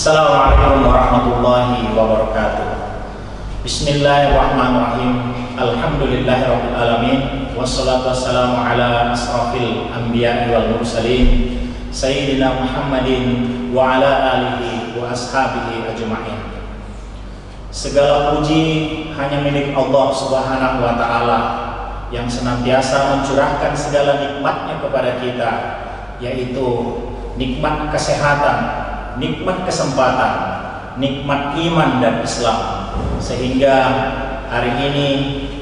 Assalamualaikum warahmatullahi wabarakatuh. Bismillahirrahmanirrahim. Alhamdulillahirabbil alamin. Wassalatu wassalamu ala asrafil anbiya'i wal mursalin sayyidina Muhammadin wa ala alihi wa ashabihi ajma'in. Segala puji hanya milik Allah Subhanahu wa taala yang senantiasa mencurahkan segala nikmatnya kepada kita, yaitu nikmat kesehatan, nikmat kesempatan, nikmat iman dan Islam, sehingga hari ini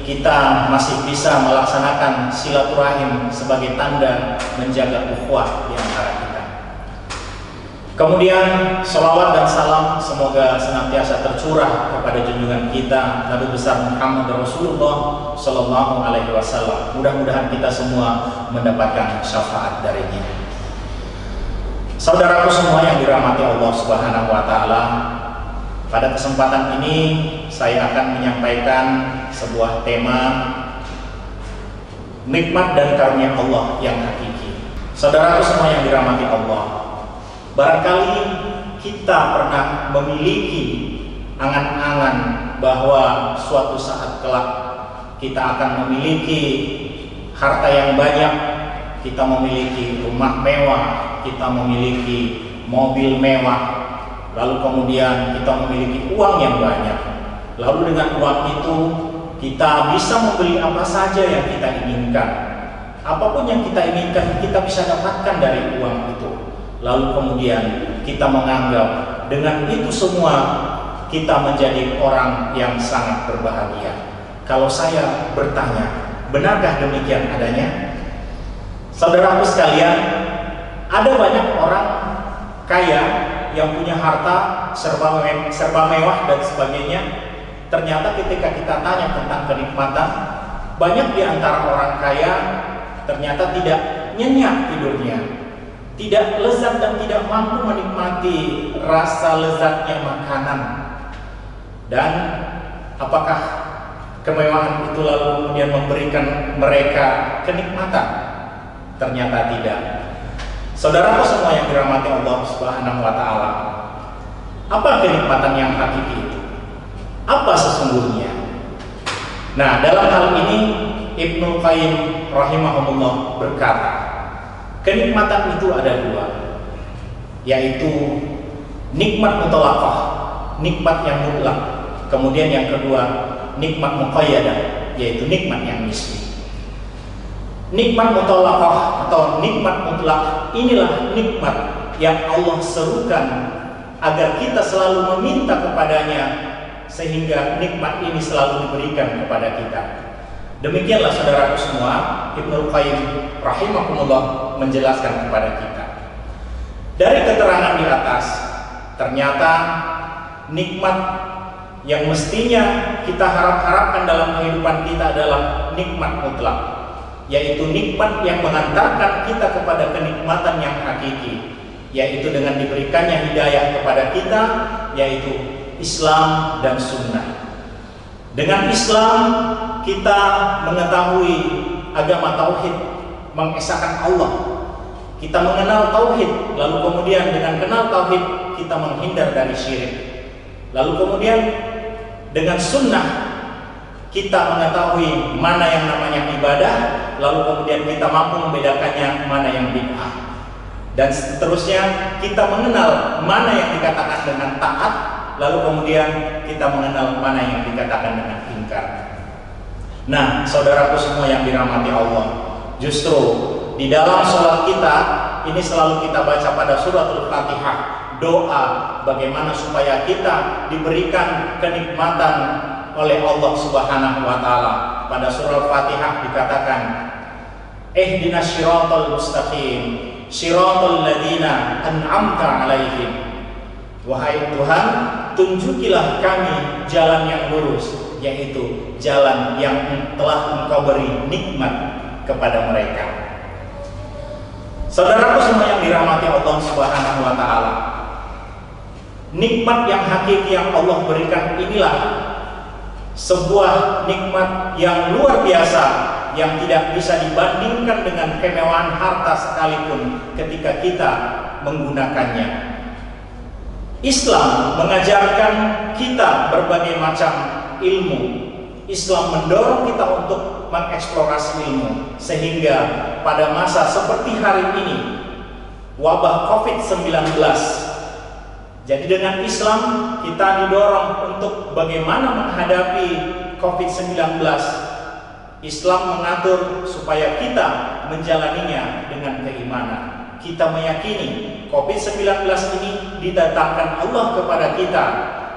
kita masih bisa melaksanakan silaturahim sebagai tanda menjaga ukhuwah di antara kita. Kemudian salawat dan salam semoga senantiasa tercurah kepada junjungan kita Nabi besar Muhammad Rasulullah Sallallahu Alaihi Wasallam. Mudah-mudahan kita semua mendapatkan syafaat darinya. Saudaraku semua yang dirahmati Allah Subhanahu wa taala, pada kesempatan ini saya akan menyampaikan sebuah tema nikmat dan karunia Allah yang hakiki. Saudaraku semua yang dirahmati Allah, barangkali kita pernah memiliki angan-angan bahwa suatu saat kelak kita akan memiliki harta yang banyak, kita memiliki rumah mewah, kita memiliki mobil mewah, lalu kemudian kita memiliki uang yang banyak. Lalu dengan uang itu kita bisa membeli apa saja yang kita inginkan. Apapun yang kita inginkan kita bisa dapatkan dari uang itu. Lalu kemudian kita menganggap dengan itu semua kita menjadi orang yang sangat berbahagia. Kalau saya bertanya, benarkah demikian adanya? Saudaraku sekalian, ada banyak orang kaya yang punya harta serba mewah dan sebagainya. Ternyata ketika kita tanya tentang kenikmatan, banyak di antara orang kaya ternyata tidak nyenyak tidurnya, tidak lezat dan tidak mampu menikmati rasa lezatnya makanan. Dan apakah kemewahan itu lalu kemudian memberikan mereka kenikmatan? Ternyata tidak. Saudaraku semua yang dirahmati Allah Subhanahu wa taala, apa kenikmatan yang hakiki itu? Apa sesungguhnya? Nah, dalam hal ini Ibnu Qayyim rahimahullah berkata, kenikmatan itu ada dua, yaitu nikmat mutlaqah, nikmat yang mutlak. Kemudian yang kedua, nikmat muqayyadah, yaitu nikmat yang nisbi. Nikmat mutlaqah atau nikmat mutlak, inilah nikmat yang Allah serukan agar kita selalu meminta kepadanya, sehingga nikmat ini selalu diberikan kepada kita. Demikianlah saudaraku semua, Ibnu Qayyim rahimahumullah menjelaskan kepada kita. Dari keterangan di atas, ternyata nikmat yang mestinya kita harapkan dalam kehidupan kita adalah nikmat mutlak, yaitu nikmat yang mengantarkan kita kepada kenikmatan yang hakiki, yaitu dengan diberikannya hidayah kepada kita, yaitu Islam dan Sunnah. Dengan Islam kita mengetahui agama Tauhid, mengesahkan Allah, kita mengenal Tauhid, lalu kemudian dengan kenal Tauhid kita menghindar dari syirik. Lalu kemudian dengan Sunnah kita mengetahui mana yang namanya ibadah, lalu kemudian kita mampu membedakannya mana yang bid'ah. Dan seterusnya kita mengenal mana yang dikatakan dengan taat, lalu kemudian kita mengenal mana yang dikatakan dengan ingkar. Nah, saudaraku semua yang dirahmati Allah, justru di dalam sholat kita ini selalu kita baca pada suratul Fatihah, doa bagaimana supaya kita diberikan kenikmatan oleh Allah Subhanahu wa taala. Pada surah Fatihah dikatakan, ihdinas siratal mustaqim, siratal ladzina an'amta 'alaihim. Wahai Tuhan, tunjukilah kami jalan yang lurus, yaitu jalan yang telah Engkau beri nikmat kepada mereka. Saudaraku semua yang dirahmati Allah Subhanahu wa taala, nikmat yang hakiki yang Allah berikan inilah sebuah nikmat yang luar biasa, yang tidak bisa dibandingkan dengan kemewahan harta sekalipun ketika kita menggunakannya. Islam mengajarkan kita berbagai macam ilmu. Islam mendorong kita untuk mengeksplorasi ilmu, sehingga pada masa seperti hari ini, wabah COVID-19, jadi dengan Islam kita didorong untuk bagaimana menghadapi COVID-19. Islam mengatur supaya kita menjalaninya dengan keimanan. Kita meyakini COVID-19 ini didatangkan Allah kepada kita,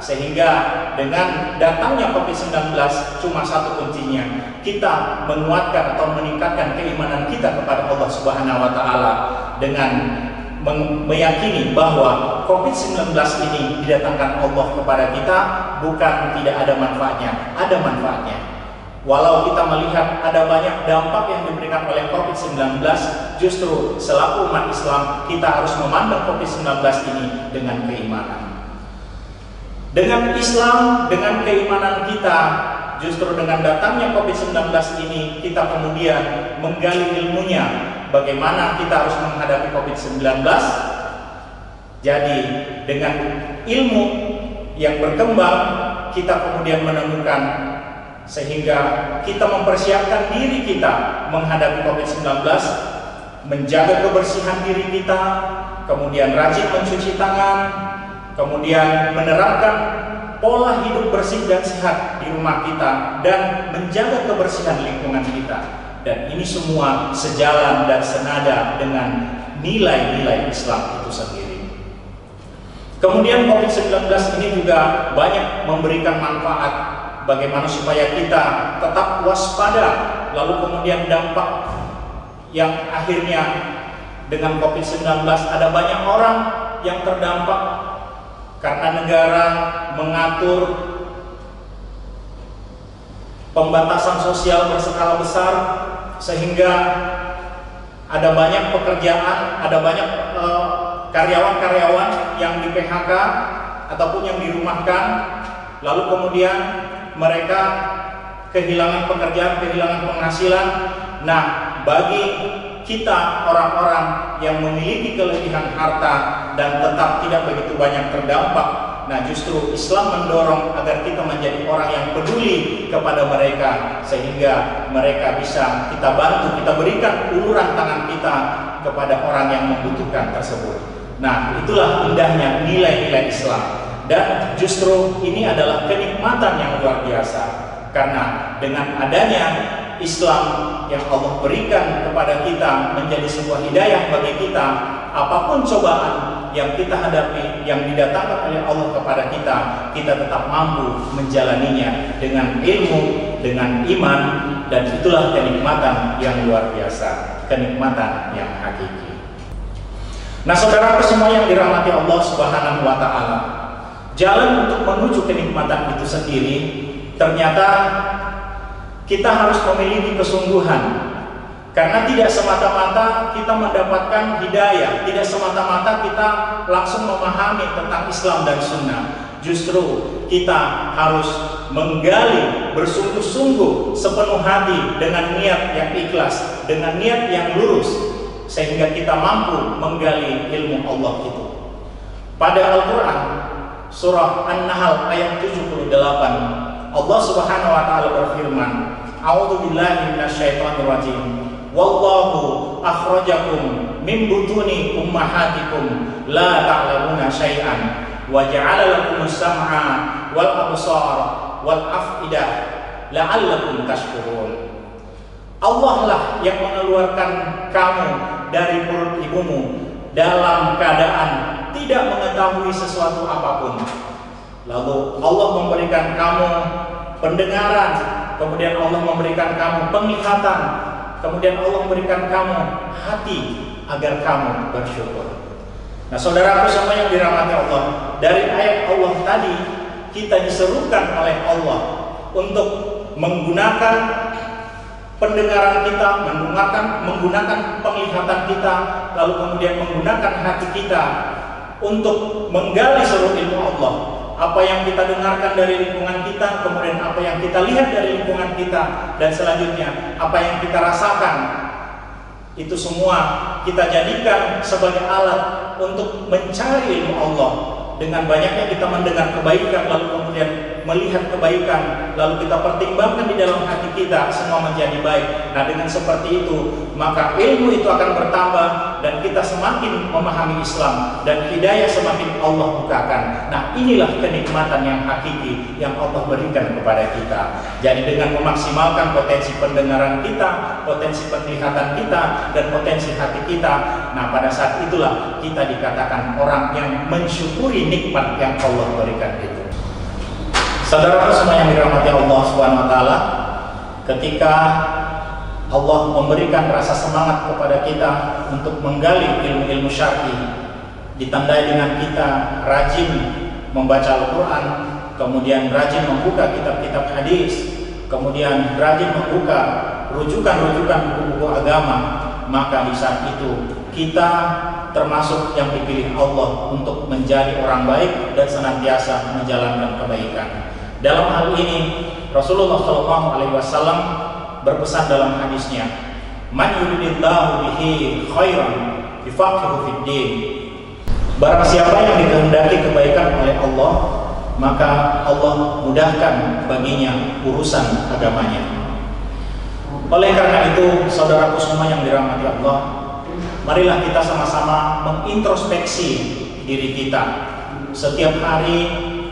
sehingga dengan datangnya COVID-19 cuma satu kuncinya, kita menguatkan atau meningkatkan keimanan kita kepada Allah Subhanahu wa Ta'ala dengan meyakini bahwa COVID-19 ini didatangkan Allah kepada kita, bukan tidak ada manfaatnya, ada manfaatnya. Walau kita melihat ada banyak dampak yang diberikan oleh COVID-19, justru selaku umat Islam kita harus memandang COVID-19 ini dengan keimanan. Dengan Islam, dengan keimanan kita, justru dengan datangnya COVID-19 ini, kita kemudian menggali ilmunya, bagaimana kita harus menghadapi COVID-19. Jadi dengan ilmu yang berkembang, kita kemudian menemukan, sehingga kita mempersiapkan diri kita menghadapi COVID-19, menjaga kebersihan diri kita, kemudian rajin mencuci tangan, kemudian menerapkan pola hidup bersih dan sehat di rumah kita, dan menjaga kebersihan lingkungan kita. Dan ini semua sejalan dan senada dengan nilai-nilai Islam itu sendiri. Kemudian COVID-19 ini juga banyak memberikan manfaat, bagaimana supaya kita tetap waspada. Lalu kemudian dampak yang akhirnya dengan COVID-19, ada banyak orang yang terdampak karena negara mengatur pembatasan sosial berskala besar, sehingga ada banyak pekerjaan, ada banyak karyawan-karyawan yang di PHK ataupun yang dirumahkan, lalu kemudian mereka kehilangan pekerjaan, kehilangan penghasilan. Nah, bagi kita orang-orang yang memiliki kelebihan harta dan tetap tidak begitu banyak terdampak, nah justru Islam mendorong agar kita menjadi orang yang peduli kepada mereka, sehingga mereka bisa kita bantu, kita berikan uluran tangan kita kepada orang yang membutuhkan tersebut. Nah, itulah indahnya nilai-nilai Islam. Dan justru ini adalah kenikmatan yang luar biasa, karena dengan adanya Islam yang Allah berikan kepada kita menjadi sebuah hidayah bagi kita, apapun cobaan yang kita hadapi, yang didatangkan oleh Allah kepada kita, kita tetap mampu menjalaninya dengan ilmu, dengan iman, dan itulah kenikmatan yang luar biasa, kenikmatan yang hakiki. Nah, saudaraku semua yang dirahmati Allah Subhanahu wa Ta'ala, jalan untuk menuju kenikmatan itu sendiri ternyata kita harus memiliki kesungguhan, karena tidak semata-mata kita mendapatkan hidayah, tidak semata-mata kita langsung memahami tentang Islam dan Sunnah. Justru kita harus menggali bersungguh-sungguh sepenuh hati dengan niat yang ikhlas, dengan niat yang lurus, sehingga kita mampu menggali ilmu Allah itu. Pada Al-Quran surah An-Nahl ayat 78, Allah Subhanahu wa Ta'ala berfirman, A'udzu billahi minasyaitonir rajim. Wallahu akhrajakum min butuni ummahatikum la ta'lamuna syai'an wa ja'ala lakumus sam'a wal absar wal af'idah la'allakum tashkurun. Allah lah yang mengeluarkan kamu dari perut ibumu dalam keadaan tidak mengetahui sesuatu apapun. Lalu Allah memberikan kamu pendengaran, kemudian Allah memberikan kamu penglihatan, kemudian Allah memberikan kamu hati agar kamu bersyukur. Nah, saudaraku semua yang dirahmati Allah, dari ayat Allah tadi kita diserukan oleh Allah untuk menggunakan pendengaran kita, menggunakan penglihatan kita, lalu kemudian menggunakan hati kita untuk menggali seluruh ilmu Allah. Apa yang kita dengarkan dari lingkungan kita, kemudian apa yang kita lihat dari lingkungan kita, dan selanjutnya apa yang kita rasakan, itu semua kita jadikan sebagai alat untuk mencari ilmu Allah. dengan banyaknya kita mendengar kebaikan lalu kemudian melihat kebaikan lalu kita pertimbangkan di dalam hati kita, semua menjadi baik. Nah, dengan seperti itu maka ilmu itu akan bertambah dan kita semakin memahami Islam dan hidayah semakin Allah bukakan. Nah, inilah kenikmatan yang hakiki yang Allah berikan kepada kita. Jadi dengan memaksimalkan potensi pendengaran kita, potensi penglihatan kita, dan potensi hati kita, nah pada saat itulah kita dikatakan orang yang mensyukuri nikmat yang Allah berikan itu. Saudara semua yang dirahmati Allah Subhanahu wa taala, ketika Allah memberikan rasa semangat kepada kita untuk menggali ilmu-ilmu syar'i, ditandai dengan kita rajin membaca Al-Quran, kemudian rajin membuka kitab-kitab hadis, kemudian rajin membuka rujukan-rujukan buku-buku agama, maka di saat itu kita termasuk yang dipilih Allah untuk menjadi orang baik dan senantiasa menjalankan kebaikan. Dalam hal ini Rasulullah SAW berpesan dalam hadisnya, "Man yuridillahu bihi khairan yufaqihu fid din." Barang siapa yang dikehendaki kebaikan oleh Allah, maka Allah mudahkan baginya urusan agamanya. Oleh karena itu, saudaraku semua yang dirahmati Allah, marilah kita sama-sama mengintrospeksi diri kita. Setiap hari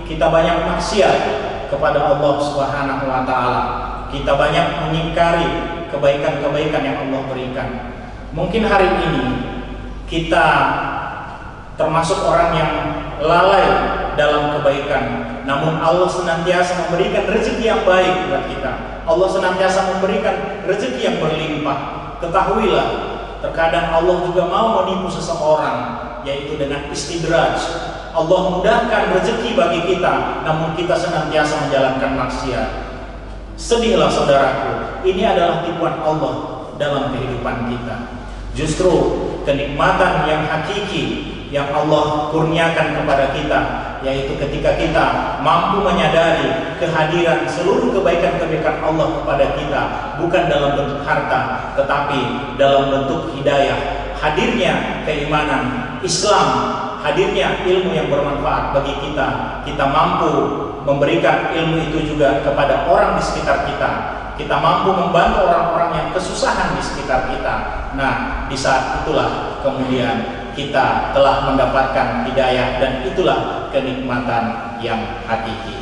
kita banyak maksiat kepada Allah Subhanahu wa taala. Kita banyak mengingkari kebaikan-kebaikan yang Allah berikan. Mungkin hari ini kita termasuk orang yang lalai dalam kebaikan, namun Allah senantiasa memberikan rezeki yang baik buat kita. Allah senantiasa memberikan rezeki yang berlimpah. Ketahuilah, terkadang Allah juga mau menipu seseorang, yaitu dengan istidraj. Allah mudahkan rezeki bagi kita, namun kita senantiasa menjalankan maksiat. Sedihlah saudaraku, ini adalah tipuan Allah dalam kehidupan kita. Justru kenikmatan yang hakiki yang Allah kurniakan kepada kita, yaitu ketika kita mampu menyadari kehadiran seluruh kebaikan-kebaikan Allah kepada kita, bukan dalam bentuk harta, tetapi dalam bentuk hidayah, hadirnya keimanan Islam, hadirnya ilmu yang bermanfaat bagi kita. Kita mampu memberikan ilmu itu juga kepada orang di sekitar kita. Kita mampu membantu orang-orang yang kesusahan di sekitar kita. Nah, di saat itulah kemudian kita telah mendapatkan hidayah, dan itulah kenikmatan yang hakiki.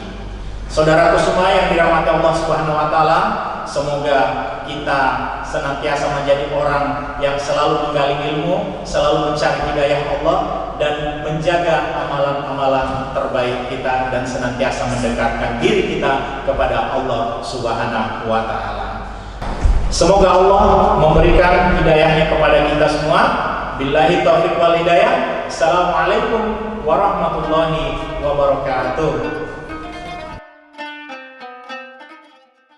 Saudaraku semua yang dirahmati Allah Subhanahu wa taala, semoga kita senantiasa menjadi orang yang selalu menggali ilmu, selalu mencari hidayah Allah, dan menjaga amalan-amalan terbaik kita, dan senantiasa mendekatkan diri kita kepada Allah Subhanahu wa taala. Semoga Allah memberikan hidayahnya kepada kita semua. Billahi taufiq wal hidayah. Assalamualaikum warahmatullahi wabarakatuh.